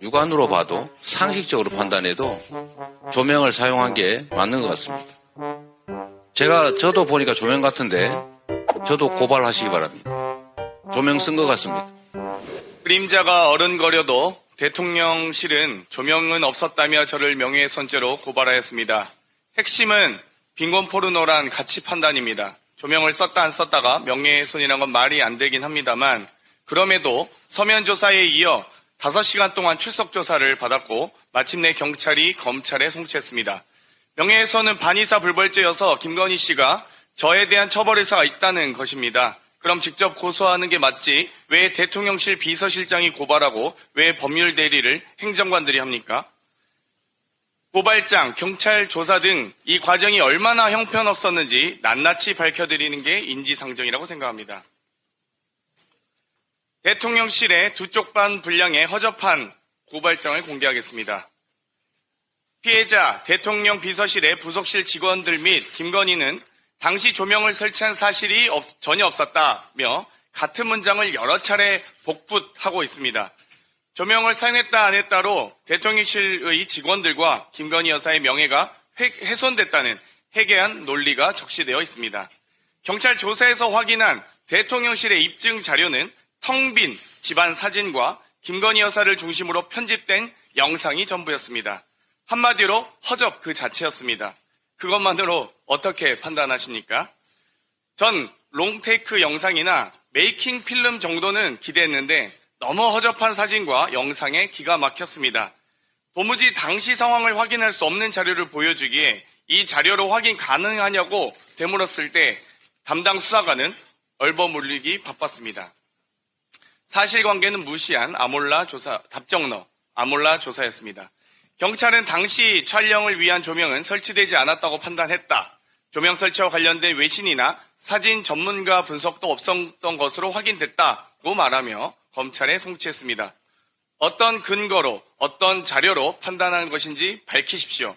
육안으로 봐도 상식적으로 판단해도 조명을 사용한 게 맞는 것 같습니다. 저도 보니까 조명 같은데 저도 고발하시기 바랍니다. 조명 쓴 것 같습니다. 그림자가 어른거려도 대통령실은 조명은 없었다며 저를 명예훼손죄로 고발하였습니다. 핵심은 빈곤 포르노란 가치 판단입니다. 조명을 썼다 안 썼다가 명예훼손이란 건 말이 안 되긴 합니다만 그럼에도 서면 조사에 이어 5시간 동안 출석 조사를 받았고 마침내 경찰이 검찰에 송치했습니다. 명예훼손은 반의사 불벌죄여서 김건희 씨가 저에 대한 처벌 의사가 있다는 것입니다. 그럼 직접 고소하는 게 맞지 왜 대통령실 비서실장이 고발하고 왜 법률 대리를 행정관들이 합니까? 고발장, 경찰 조사 등 이 과정이 얼마나 형편없었는지 낱낱이 밝혀드리는 게 인지상정이라고 생각합니다. 대통령실의 두 쪽 반 분량의 허접한 고발장을 공개하겠습니다. 피해자, 대통령 비서실의 부속실 직원들 및 김건희는 당시 조명을 설치한 사실이 전혀 없었다며 같은 문장을 여러 차례 복붙하고 있습니다. 조명을 사용했다 안 했다로 대통령실의 직원들과 김건희 여사의 명예가 훼손됐다는 해괴한 논리가 적시되어 있습니다. 경찰 조사에서 확인한 대통령실의 입증 자료는 텅 빈 집안 사진과 김건희 여사를 중심으로 편집된 영상이 전부였습니다. 한마디로 허접 그 자체였습니다. 그것만으로 어떻게 판단하십니까? 전 롱테이크 영상이나 메이킹 필름 정도는 기대했는데 너무 허접한 사진과 영상에 기가 막혔습니다. 도무지 당시 상황을 확인할 수 없는 자료를 보여주기에 이 자료로 확인 가능하냐고 되물었을 때 담당 수사관은 얼버무리기 바빴습니다. 사실관계는 무시한 아몰라 조사였습니다. 경찰은 당시 촬영을 위한 조명은 설치되지 않았다고 판단했다. 조명 설치와 관련된 외신이나 사진 전문가 분석도 없었던 것으로 확인됐다고 말하며 검찰에 송치했습니다. 어떤 근거로 어떤 자료로 판단하는 것인지 밝히십시오.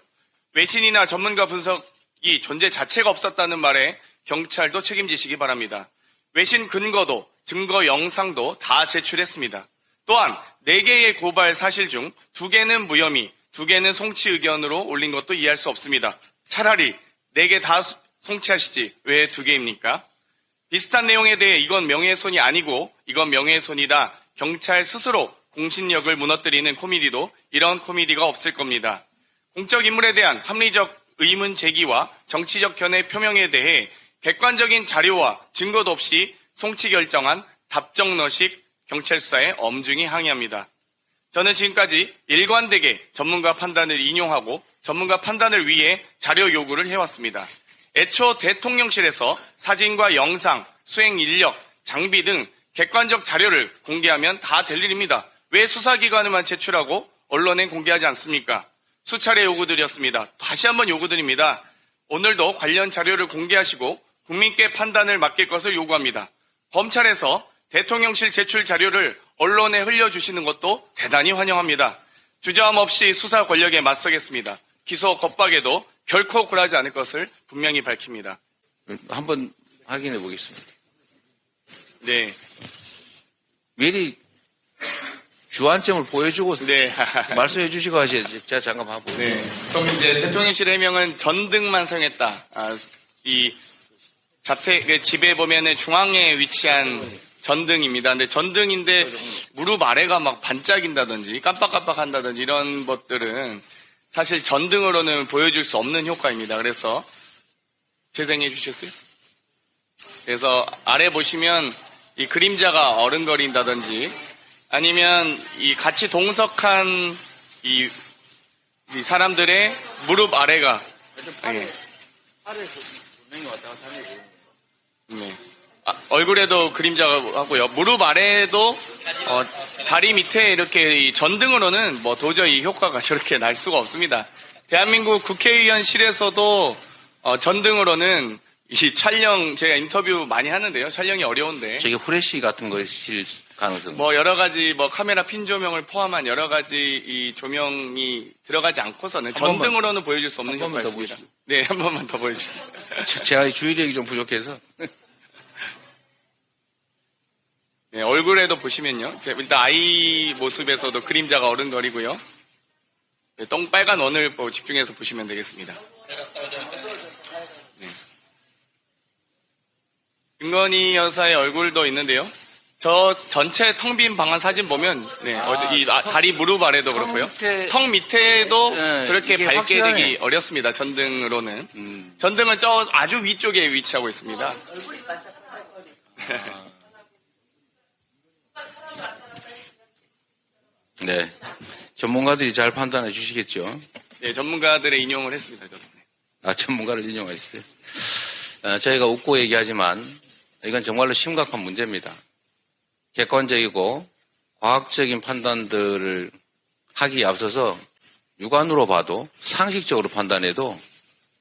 외신이나 전문가 분석이 존재 자체가 없었다는 말에 경찰도 책임지시기 바랍니다. 외신 근거도 증거 영상도 다 제출했습니다. 또한 4개의 고발 사실 중 2개는 무혐의, 2개는 송치 의견으로 올린 것도 이해할 수 없습니다. 차라리 4개 다 송치하시지 왜 2개입니까? 비슷한 내용에 대해 이건 명예훼손이 아니고 이건 명예훼손이다. 경찰 스스로 공신력을 무너뜨리는 코미디도 이런 코미디가 없을 겁니다. 공적 인물에 대한 합리적 의문 제기와 정치적 견해 표명에 대해 객관적인 자료와 증거도 없이 송치 결정한 답정너식 경찰 수사에 엄중히 항의합니다. 저는 지금까지 일관되게 전문가 판단을 인용하고 전문가 판단을 위해 자료 요구를 해왔습니다. 애초 대통령실에서 사진과 영상, 수행 인력, 장비 등 객관적 자료를 공개하면 다 될 일입니다. 왜 수사기관에만 제출하고 언론에 공개하지 않습니까? 수차례 요구드렸습니다. 다시 한번 요구드립니다. 오늘도 관련 자료를 공개하시고 국민께 판단을 맡길 것을 요구합니다. 검찰에서 대통령실 제출 자료를 언론에 흘려주시는 것도 대단히 환영합니다. 주저함 없이 수사 권력에 맞서겠습니다. 기소 겁박에도 결코 굴하지 않을 것을 분명히 밝힙니다. 한번 확인해 보겠습니다. 네. 미리 주안점을 보여주고 네. 말씀해 주시고 하셔야지. 제가 잠깐 봐보고. 네. 그럼 이제 대통령실 해명은 전등만 사용했다. 이 자택 집에 보면은 중앙에 위치한 전등입니다. 근데 전등인데 무릎 아래가 막 반짝인다든지 깜빡깜빡 한다든지 이런 것들은 사실 전등으로는 보여줄 수 없는 효과입니다. 그래서 재생해 주셨어요? 그래서 아래 보시면 이 그림자가 어른거린다든지 아니면 이 같이 동석한 이 사람들의 무릎 아래가 팔을 분명히 왔다 갔다 하는 거. 네. 얼굴에도 그림자가 하고요. 무릎 아래에도 다리 밑에 이렇게 이 전등으로는 뭐 도저히 효과가 저렇게 날 수가 없습니다. 대한민국 국회의원실에서도 전등으로는 이 촬영 제가 인터뷰 많이 하는데요. 촬영이 어려운데. 저게 후레쉬 같은 것일 가능성. 뭐 여러 가지 뭐 카메라 핀 조명을 포함한 여러 가지 이 조명이 들어가지 않고서는 전등으로는 보여줄 수 없는 효과가 있습니다. 네, 한 번만 더 보여주시죠. 제가 주의력이 좀 부족해서. 네, 얼굴에도 보시면요. 일단 아이 모습에서도 그림자가 어른거리고요. 네, 똥빨간 원을 집중해서 보시면 되겠습니다. 네. 김건희 여사의 얼굴도 있는데요. 저 전체 텅 빈 방 안 사진 보면 다리 무릎 아래도 그렇고요. 턱 밑에도 네, 저렇게 이게 밝게 확실하네. 되기 어렵습니다. 전등으로는. 전등은 저 아주 위쪽에 위치하고 있습니다. 네. 전문가들이 잘 판단해 주시겠죠. 네, 전문가들의 인용을 했습니다. 저도. 전문가를 인용하시죠. 저희가 웃고 얘기하지만 이건 정말로 심각한 문제입니다. 객관적이고 과학적인 판단들을 하기에 앞서서 육안으로 봐도 상식적으로 판단해도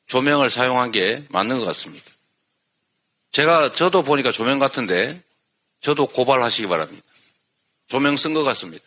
조명을 사용한 게 맞는 것 같습니다. 저도 보니까 조명 같은데 저도 고발하시기 바랍니다. 조명 쓴 것 같습니다.